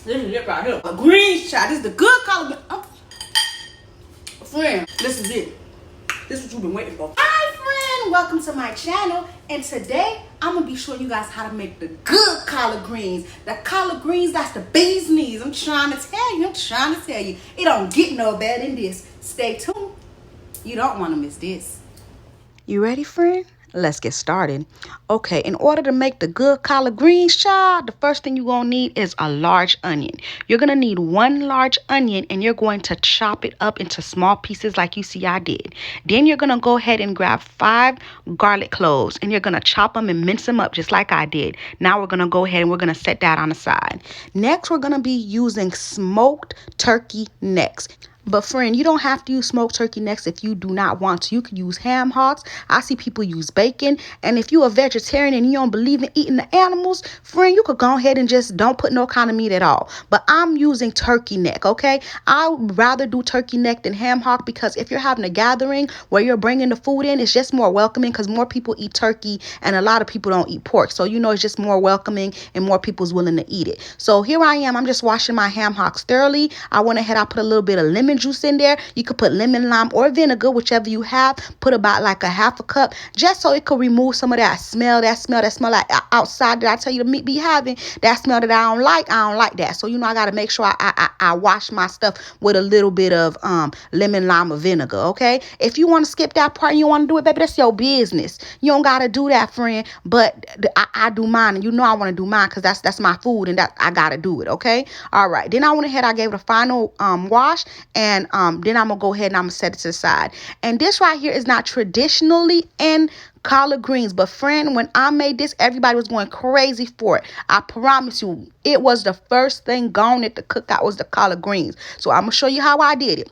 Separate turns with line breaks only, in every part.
This is it right here. A green shot. This is the good collard. Oh. Friend, this is it. This is what you've been waiting for. Hi, friend. Welcome to my channel. And today, I'm going to be showing you guys how to make the good collard greens. The collard greens, that's the bee's knees. I'm trying to tell you. It don't get no better than this. Stay tuned. You don't want to miss this. You ready, friend? Let's get started. Okay, in order to make the good collard greens, child, the first thing you're going to need is a large onion. You're going to need one large onion, and you're going to chop it up into small pieces like you see I did. Then you're going to go ahead and grab 5 garlic cloves, and you're going to chop them and mince them up just like I did. Now we're going to go ahead and we're going to set that on the side. Next, we're going to be using smoked turkey necks. But friend, you don't have to use smoked turkey necks if you do not want to. You can use ham hocks. I see people use bacon. And if you're a vegetarian and you don't believe in eating the animals, friend, you could go ahead and just don't put no kind of meat at all. But I'm using turkey neck, okay? I would rather do turkey neck than ham hock because if you're having a gathering where you're bringing the food in, it's just more welcoming because more people eat turkey and a lot of people don't eat pork. So, it's just more welcoming and more people's willing to eat it. So here I am. I'm just washing my ham hocks thoroughly. I went ahead. I put a little bit of lemon juice in there. You could put lemon, lime, or vinegar, whichever you have. Put about like a half a cup, just so it could remove some of that smell like outside that I tell you the meat be having. That smell that I don't like that. So I gotta make sure I wash my stuff with a little bit of lemon, lime, or vinegar. Okay, if you want to skip that part and you want to do it, baby, that's your business. You don't gotta do that, friend. But I do mine, and I want to do mine because that's my food, and that I gotta do it. Okay, all right. Then I went ahead. I gave it a final wash, and then I'm gonna go ahead and I'm gonna set it to the side. And this right here is not traditionally in collard greens, but friend, when I made this, everybody was going crazy for it. I promise you, it was the first thing gone at the cookout was the collard greens. So I'm gonna show you how I did it.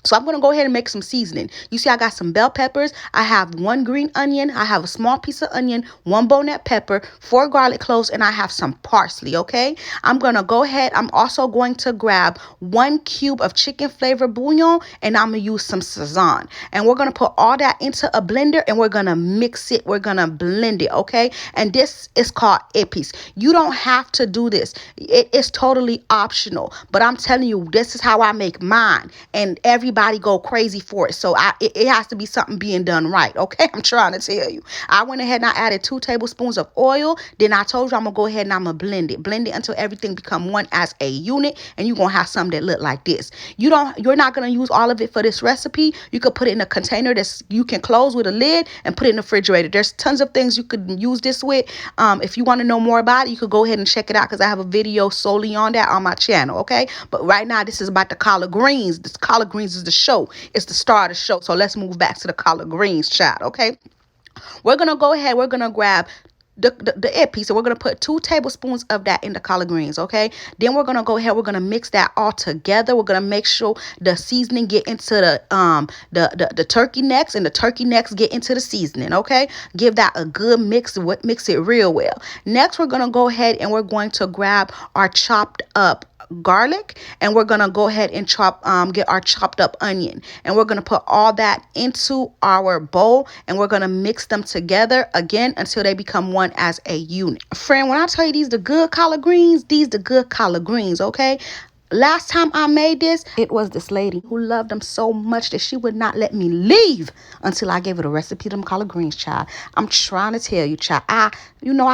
So I'm going to go ahead and make some seasoning. You see, I got some bell peppers. I have 1 green onion. I have a small piece of onion, 1 bonnet pepper, 4 garlic cloves, and I have some parsley, okay? I'm going to go ahead. I'm also going to grab 1 cube of chicken flavor bouillon, and I'm going to use some Sazon. And we're going to put all that into a blender, and we're going to mix it. We're going to blend it, okay? And this is called Epis. You don't have to do this. It is totally optional. But I'm telling you, this is how I make mine. And everybody go crazy for it. So it has to be something being done right. Okay, I'm trying to tell you. I went ahead and I added 2 tablespoons of oil. Then I told you I'm gonna go ahead and I'm gonna blend it until everything become one as a unit, and you're gonna have something that look like this. You're not gonna use all of it for this recipe. You could put it in a container that you can close with a lid and put it in the refrigerator. There's tons of things you could use this with. If you want to know more about it, you could go ahead and check it out because I have a video solely on that on my channel. Okay, but right now this is about the collard greens. This collard greens is the show. It's the star of the show. So let's move back to the collard greens, child. Okay, we're gonna go ahead. We're gonna grab the Epis, so we're gonna put 2 tablespoons of that in the collard greens. Okay, then we're gonna go ahead. We're gonna mix that all together. We're gonna make sure the seasoning get into the turkey necks, and the turkey necks get into the seasoning. Okay, give that a good mix. Mix it real well. Next, we're gonna go ahead and we're going to grab our chopped up garlic, and we're gonna go ahead and get our chopped up onion, and we're gonna put all that into our bowl, and we're gonna mix them together again until they become one as a unit. Friend, when I tell you these the good collard greens, okay? Last time I made this, it was this lady who loved them so much that she would not let me leave until I gave her the recipe of them collard greens, child. I'm trying to tell you, child. I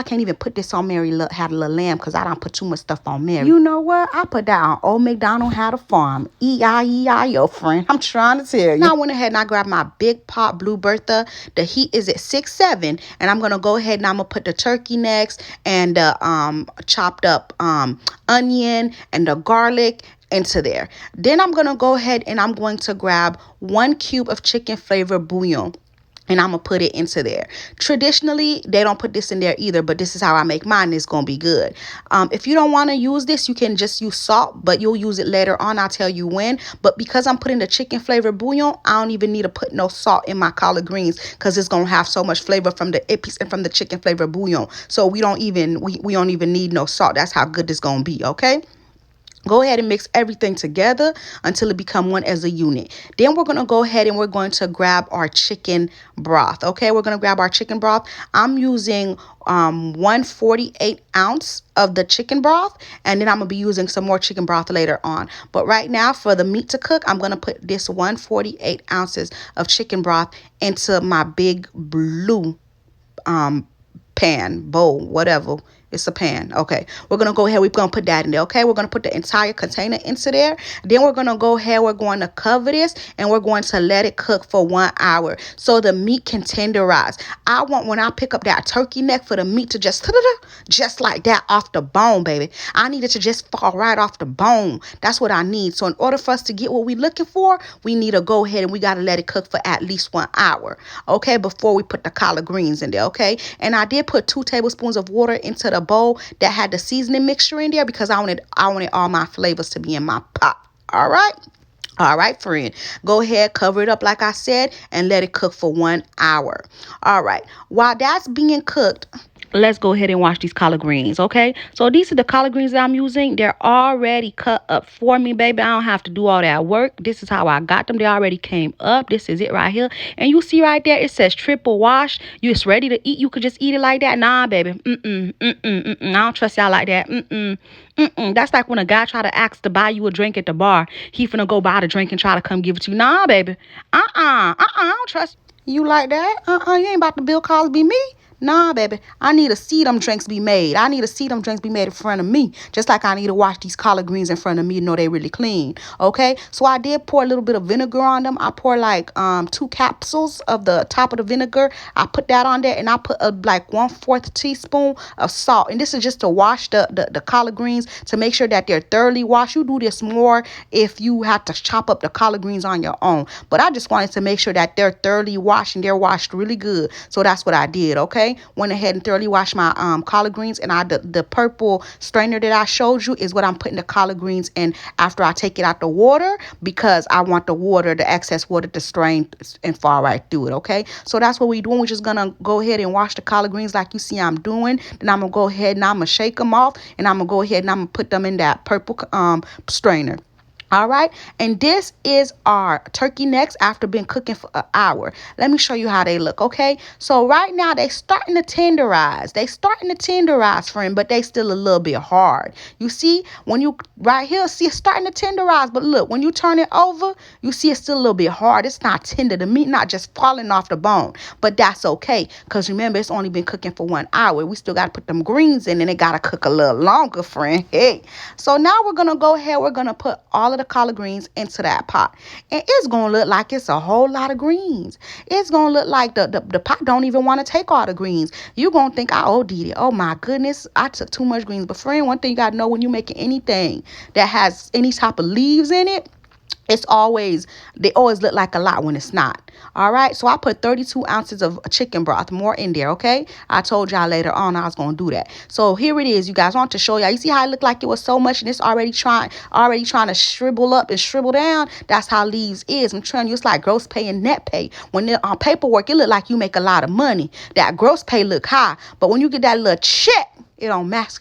can't even put this on Mary Had a Little Lamb because I don't put too much stuff on Mary. You know what? I put that on Old MacDonald Had a Farm. E-I-E-I-O, friend. I'm trying to tell you. Now I went ahead and I grabbed my big pot Blue Bertha. The heat is at 6-7, and I'm going to go ahead and I'm going to put the turkey necks and the chopped up onion and the garlic into there. Then I'm going to go ahead and I'm going to grab 1 cube of chicken flavor bouillon, and I'm going to put it into there. Traditionally, they don't put this in there either, but this is how I make mine. It's going to be good. If you don't want to use this, you can just use salt, but you'll use it later on. I'll tell you when. But because I'm putting the chicken flavor bouillon, I don't even need to put no salt in my collard greens because it's going to have so much flavor from the Epis and from the chicken flavor bouillon. So we don't even need no salt. That's how good it's going to be, okay? Go ahead and mix everything together until it become one as a unit. Then we're going to go ahead and we're going to grab our chicken broth. Okay, we're going to grab our chicken broth. I'm using 148 ounce of the chicken broth, and then I'm going to be using some more chicken broth later on. But right now, for the meat to cook, I'm going to put this 148 ounces of chicken broth into my big blue pan, bowl, whatever. It's a pan. Okay, we're gonna go ahead, we're gonna put that in there. Okay, we're gonna put the entire container into there. Then we're gonna go ahead, we're going to cover this, and we're going to let it cook for 1 hour so the meat can tenderize. I want, when I pick up that turkey neck, for the meat to just like that off the bone, baby. I need it to just fall right off the bone. That's what I need. So in order for us to get what we're looking for, we need to go ahead and we got to let it cook for at least 1 hour, okay, before we put the collard greens in there. Okay, and I did put 2 tablespoons of water into the bowl that had the seasoning mixture in there because I wanted all my flavors to be in my pot. All right, friend. Go ahead, cover it up like I said, and let it cook for 1 hour. All right. While that's being cooked, let's go ahead and wash these collard greens, okay? So these are the collard greens that I'm using. They're already cut up for me, baby. I don't have to do all that work. This is how I got them. They already came up. This is it right here. And you see right there, it says triple wash. You're just ready to eat. You could just eat it like that. Nah, baby. I don't trust y'all like that. That's like when a guy try to ask to buy you a drink at the bar. He finna go buy the drink and try to come give it to you. Nah, baby. I don't trust you like that. You ain't about to Bill Cosby me. Nah, baby. I need to see them drinks be made. I need to see them drinks be made in front of me. Just like I need to wash these collard greens in front of me to know they really clean. Okay? So I did pour a little bit of vinegar on them. I pour like 2 capsules of the top of the vinegar. I put that on there, and I put like 1/4 teaspoon of salt. And this is just to wash the collard greens, to make sure that they're thoroughly washed. You do this more if you have to chop up the collard greens on your own. But I just wanted to make sure that they're thoroughly washed and they're washed really good. So that's what I did, okay? Went ahead and thoroughly washed my collard greens, and the purple strainer that I showed you is what I'm putting the collard greens in after I take it out the water, because I want the excess water to strain and fall right through it. Okay, so that's what we're doing. We're just gonna go ahead and wash the collard greens like you see I'm doing. Then I'm gonna go ahead and I'm gonna shake them off, and I'm gonna go ahead and I'm gonna put them in that purple strainer. All right, and this is our turkey necks after being cooking for an hour. Let me show you how they look, okay? So right now they starting to tenderize. Friend, but they still a little bit hard. You see, when you right here, see it's starting to tenderize, but look, when you turn it over, you see it's still a little bit hard. It's not tender. The meat not just falling off the bone, but that's okay, because remember, it's only been cooking for 1 hour. We still got to put them greens in, and it got to cook a little longer, friend. Hey, so now we're gonna go ahead. We're gonna put all of the collard greens into that pot, and it's gonna look like it's a whole lot of greens. It's gonna look like the pot don't even want to take all the greens. You're gonna think I OD'd it. Oh my goodness, I took too much greens. But friend, one thing you gotta know, when you're making anything that has any type of leaves in it, they always look like a lot when it's not. All right, so I put 32 ounces of chicken broth more in there. Okay, I told y'all later on I was gonna do that. So here it is, you guys. I want to show y'all. You see how it looked like it was so much, and it's already trying to shrivel up and shrivel down. That's how leaves is. I'm telling you, it's like gross pay and net pay. When they're on paperwork, it look like you make a lot of money. That gross pay look high, but when you get that little check, it don't match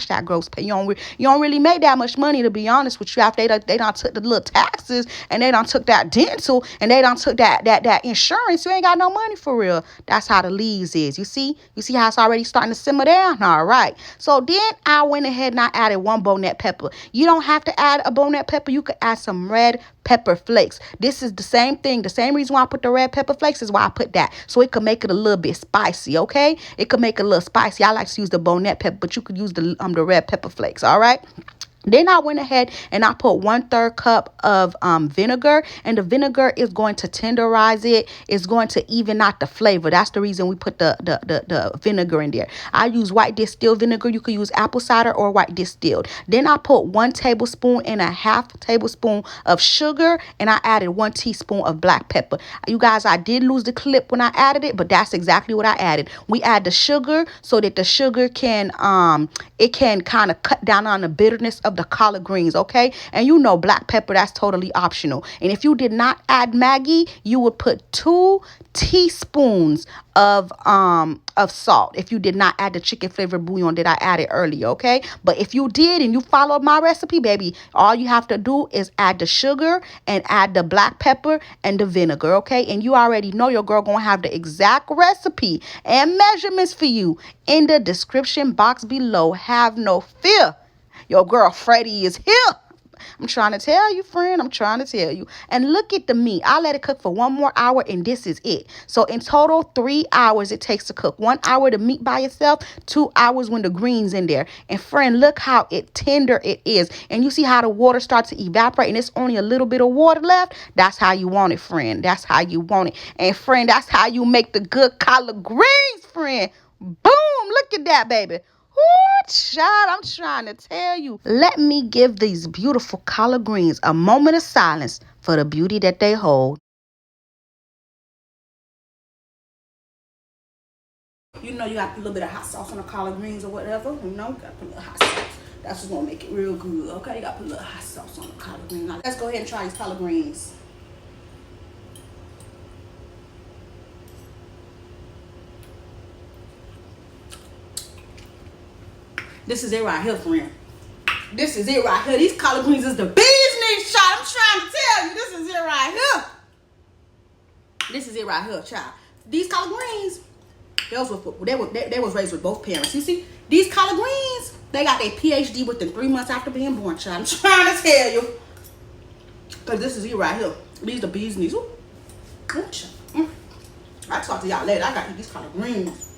that gross pay. You don't really make that much money, to be honest with you. After they done took the little taxes, and they done took that dental, and they done took that insurance, you ain't got no money for real. That's how the leaves is. You see how it's already starting to simmer down. All right, so then I went ahead and I added 1 bonnet pepper. You don't have to add a bonnet pepper. You could add some red pepper flakes. This is the same thing. The same reason why I put the red pepper flakes is why I put that, so it could make it a little bit spicy. Okay, it could make it a little spicy. I like to use the bonnet pepper, but you could use the red pepper flakes. All right. Then I went ahead and I put 1/3 cup of vinegar, and the vinegar is going to tenderize it. It's going to even out the flavor. That's the reason we put the vinegar in there. I use white distilled vinegar. You could use apple cider or white distilled. Then I put 1 tablespoon and a half tablespoon of sugar, and I added 1 teaspoon of black pepper. You guys, I did lose the clip when I added it, but that's exactly what I added. We add the sugar so that the sugar can it can kind of cut down on the bitterness of of the collard greens, okay? And you know black pepper, that's totally optional. And if you did not add Maggie, you would put 2 teaspoons of salt if you did not add the chicken flavored bouillon that I added earlier, okay? But if you did and you followed my recipe, baby, all you have to do is add the sugar and add the black pepper and the vinegar, okay? And you already know your girl gonna have the exact recipe and measurements for you in the description box below. Have no fear. Your girl Freddie is here. I'm trying to tell you, friend. I'm trying to tell you. And look at the meat. I let it cook for 1 more hour, and this is it. So in total, 3 hours it takes to cook. 1 hour the meat by itself, 2 hours when the greens in there. And friend, look how tender it is. And you see how the water starts to evaporate, and it's only a little bit of water left. That's how you want it, friend. That's how you want it. And friend, that's how you make the good collard greens, friend. Boom! Look at that, baby. Ooh, child, I'm trying to tell you. Let me give these beautiful collard greens a moment of silence for the beauty that they hold. You know you got to put a little bit of hot sauce on the collard greens or whatever. You know, you got to put a little hot sauce. That's what's going to make it real good, okay? You got to put a little hot sauce on the collard greens. Now, let's go ahead and try these collard greens. This is it right here, friend. This is it right here. These collard greens is the business, child. I'm trying to tell you. This is it right here. This is it right here, child. These collard greens, they was raised with both parents. You see, these collard greens, they got their PhD within 3 months after being born, child. I'm trying to tell you. Because this is it right here. These the business. Ooh. Ooh, I'll talk to y'all later. I got to eat these collard greens.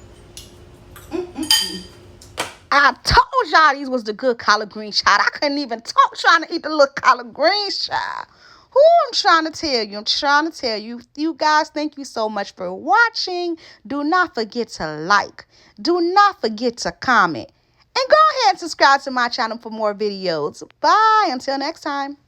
I told y'all these was the good collard greens, child. I couldn't even talk trying to eat the little collard greens, child. Who I'm trying to tell you. I'm trying to tell you. You guys, thank you so much for watching. Do not forget to like. Do not forget to comment. And go ahead and subscribe to my channel for more videos. Bye. Until next time.